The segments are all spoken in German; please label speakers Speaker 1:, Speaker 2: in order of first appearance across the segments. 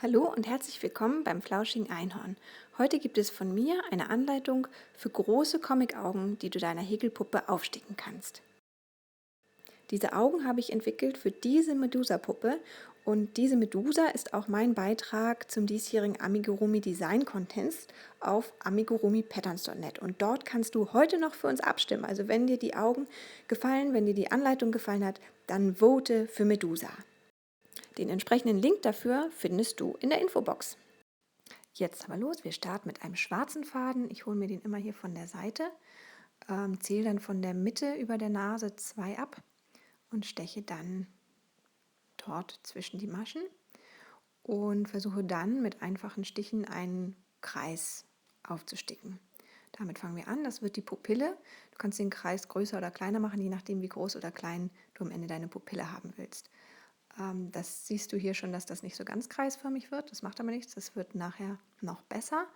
Speaker 1: Hallo und herzlich willkommen beim Flauschigen Einhorn. Heute gibt es von mir eine Anleitung für große Comicaugen, die du deiner Häkelpuppe aufsticken kannst. Diese Augen habe ich entwickelt für diese Medusa-Puppe und diese Medusa ist auch mein Beitrag zum diesjährigen Amigurumi Design Contest auf amigurumipatterns.net und dort kannst du heute noch für uns abstimmen. Also wenn dir die Augen gefallen, wenn dir die Anleitung gefallen hat, dann vote für Medusa. Den entsprechenden Link dafür findest du in der Infobox. Jetzt aber los, wir starten mit einem schwarzen Faden. Ich hole mir den immer hier von der Seite, zähle dann von der Mitte über der Nase 2 ab und steche dann dort zwischen die Maschen und versuche dann mit einfachen Stichen einen Kreis aufzusticken. Damit fangen wir an, das wird die Pupille. Du kannst den Kreis größer oder kleiner machen, je nachdem wie groß oder klein du am Ende deine Pupille haben willst. Das siehst du hier schon, dass das nicht so ganz kreisförmig wird, das macht aber nichts, das wird nachher noch besser.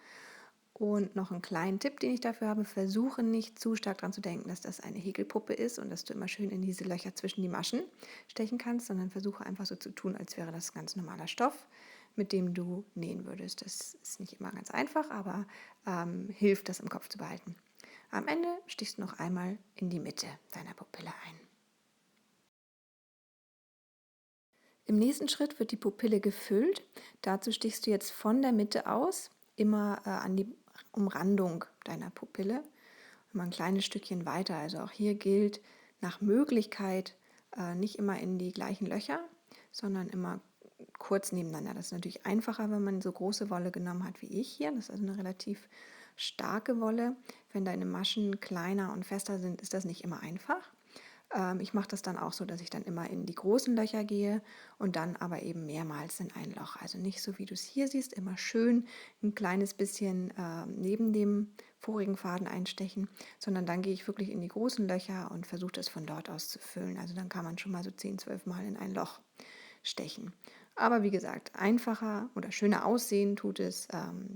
Speaker 1: Und noch einen kleinen Tipp, den ich dafür habe, versuche nicht zu stark daran zu denken, dass das eine Häkelpuppe ist und dass du immer schön in diese Löcher zwischen die Maschen stechen kannst, sondern versuche einfach so zu tun, als wäre das ganz normaler Stoff, mit dem du nähen würdest. Das ist nicht immer ganz einfach, aber hilft, das im Kopf zu behalten. Am Ende stichst du noch einmal in die Mitte deiner Pupille ein. Im nächsten Schritt wird die Pupille gefüllt. Dazu stichst du jetzt von der Mitte aus immer an die Umrandung deiner Pupille, immer ein kleines Stückchen weiter. Also auch hier gilt nach Möglichkeit nicht immer in die gleichen Löcher, sondern immer kurz nebeneinander. Das ist natürlich einfacher, wenn man so große Wolle genommen hat wie ich hier. Das ist also eine relativ starke Wolle. Wenn deine Maschen kleiner und fester sind, ist das nicht immer einfach. Ich mache das dann auch so, dass ich dann immer in die großen Löcher gehe und dann aber eben mehrmals in ein Loch. Also nicht so, wie du es hier siehst, immer schön ein kleines bisschen neben dem vorigen Faden einstechen, sondern dann gehe ich wirklich in die großen Löcher und versuche das von dort aus zu füllen. Also dann kann man schon mal so 10, 12 Mal in ein Loch stechen. Aber wie gesagt, einfacher oder schöner aussehen tut es,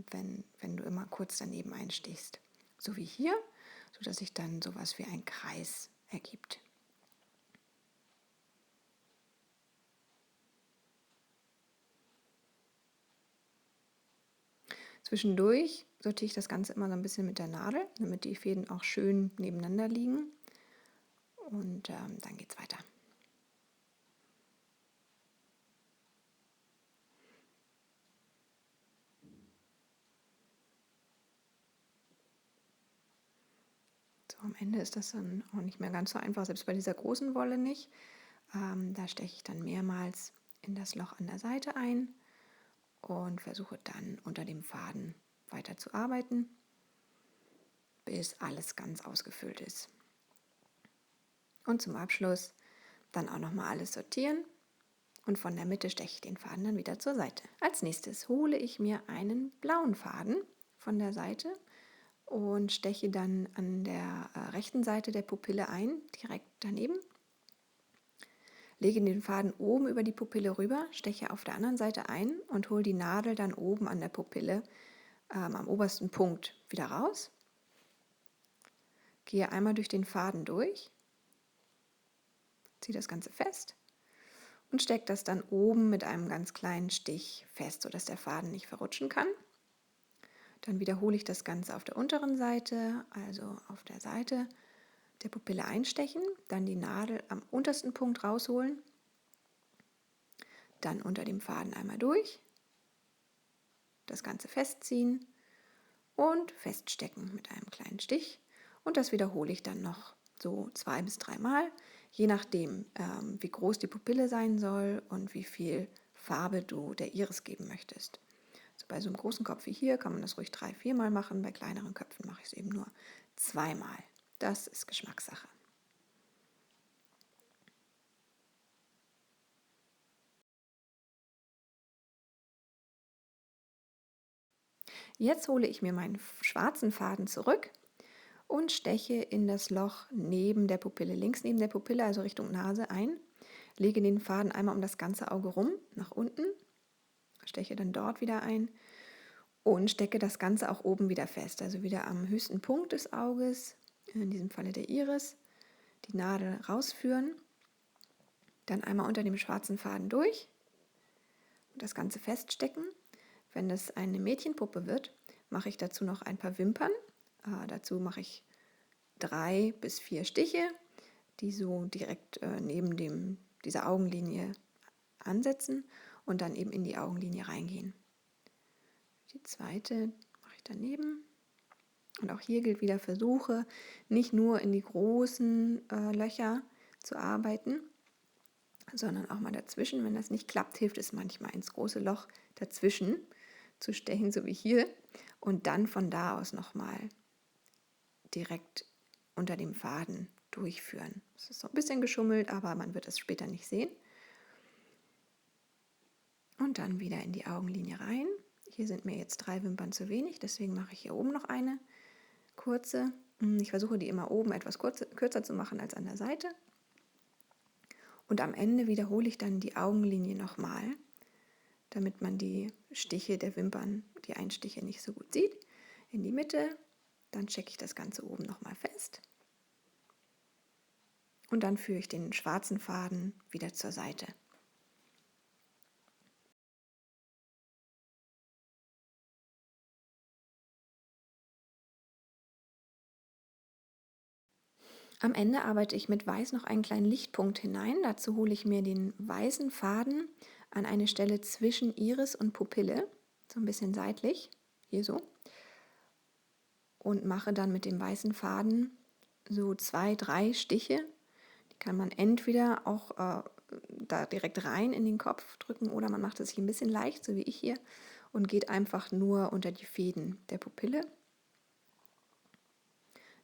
Speaker 1: wenn du immer kurz daneben einstichst. So wie hier, sodass sich dann sowas wie ein Kreis ergibt. Zwischendurch sortiere ich das Ganze immer so ein bisschen mit der Nadel, damit die Fäden auch schön nebeneinander liegen. Und dann geht es weiter. So, am Ende ist das dann auch nicht mehr ganz so einfach, selbst bei dieser großen Wolle nicht. Da steche ich dann mehrmals in das Loch an der Seite ein und versuche dann unter dem Faden weiter zu arbeiten, bis alles ganz ausgefüllt ist. Und zum Abschluss dann auch nochmal alles sortieren und von der Mitte steche ich den Faden dann wieder zur Seite. Als nächstes hole ich mir einen blauen Faden von der Seite und steche dann an der rechten Seite der Pupille ein, direkt daneben. Lege den Faden oben über die Pupille rüber, steche auf der anderen Seite ein und hole die Nadel dann oben an der Pupille am obersten Punkt wieder raus. Gehe einmal durch den Faden durch, ziehe das Ganze fest und stecke das dann oben mit einem ganz kleinen Stich fest, sodass der Faden nicht verrutschen kann. Dann wiederhole ich das Ganze auf der unteren Seite, also auf der Seite der Pupille einstechen, dann die Nadel am untersten Punkt rausholen, dann unter dem Faden einmal durch, das Ganze festziehen und feststecken mit einem kleinen Stich und das wiederhole ich dann noch so 2 bis 3 Mal, je nachdem wie groß die Pupille sein soll und wie viel Farbe du der Iris geben möchtest. Also bei so einem großen Kopf wie hier kann man das ruhig 3, 4 Mal machen, bei kleineren Köpfen mache ich es eben nur 2 Mal. Das ist Geschmackssache. Jetzt hole ich mir meinen schwarzen Faden zurück und steche in das Loch neben der Pupille, links neben der Pupille, also Richtung Nase ein. Lege den Faden einmal um das ganze Auge rum, nach unten, steche dann dort wieder ein und stecke das Ganze auch oben wieder fest, also wieder am höchsten Punkt des Auges, in diesem Falle der Iris, die Nadel rausführen, dann einmal unter dem schwarzen Faden durch das Ganze feststecken. Wenn das eine Mädchenpuppe wird, mache ich dazu noch ein paar Wimpern. Dazu mache ich 3 bis 4 Stiche, die so direkt neben dieser Augenlinie ansetzen und dann eben in die Augenlinie reingehen. Die zweite mache ich daneben. Und auch hier gilt wieder, versuche nicht nur in die großen Löcher zu arbeiten, sondern auch mal dazwischen. Wenn das nicht klappt, hilft es manchmal, ins große Loch dazwischen zu stechen, so wie hier, und dann von da aus nochmal direkt unter dem Faden durchführen. Das ist so ein bisschen geschummelt, aber man wird es später nicht sehen. Und dann wieder in die Augenlinie rein. Hier sind mir jetzt 3 Wimpern zu wenig, deswegen mache ich hier oben noch eine kurze. Ich versuche die immer oben etwas kürzer zu machen als an der Seite. Und am Ende wiederhole ich dann die Augenlinie nochmal, damit man die Stiche der Wimpern, die Einstiche nicht so gut sieht. In die Mitte, dann checke ich das Ganze oben nochmal fest. Und dann führe ich den schwarzen Faden wieder zur Seite. Am Ende arbeite ich mit Weiß noch einen kleinen Lichtpunkt hinein. Dazu hole ich mir den weißen Faden an eine Stelle zwischen Iris und Pupille, so ein bisschen seitlich, hier so. Und mache dann mit dem weißen Faden so 2, 3 Stiche. Die kann man entweder auch da direkt rein in den Kopf drücken oder man macht es sich ein bisschen leicht, so wie ich hier, und geht einfach nur unter die Fäden der Pupille.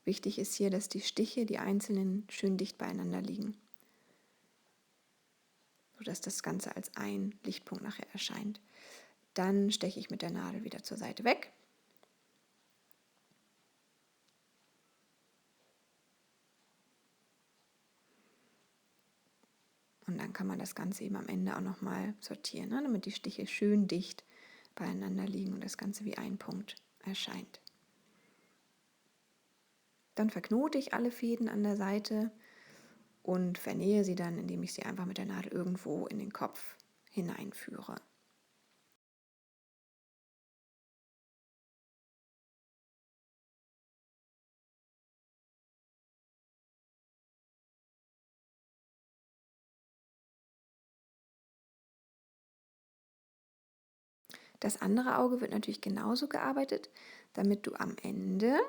Speaker 1: Wichtig ist hier, dass die Stiche, die einzelnen, schön dicht beieinander liegen, sodass das Ganze als ein Lichtpunkt nachher erscheint. Dann steche ich mit der Nadel wieder zur Seite weg. Und dann kann man das Ganze eben am Ende auch nochmal sortieren, ne, damit die Stiche schön dicht beieinander liegen und das Ganze wie ein Punkt erscheint. Dann verknote ich alle Fäden an der Seite und vernähe sie dann, indem ich sie einfach mit der Nadel irgendwo in den Kopf hineinführe. Das andere Auge wird natürlich genauso gearbeitet, damit du am Ende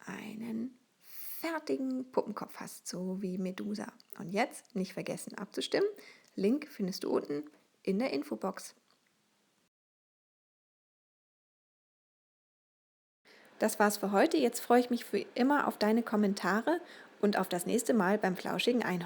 Speaker 1: einen fertigen Puppenkopf hast, so wie Medusa. Und jetzt nicht vergessen abzustimmen. Link findest du unten in der Infobox. Das war's für heute. Jetzt freue ich mich für immer auf deine Kommentare und auf das nächste Mal beim flauschigen Einhorn.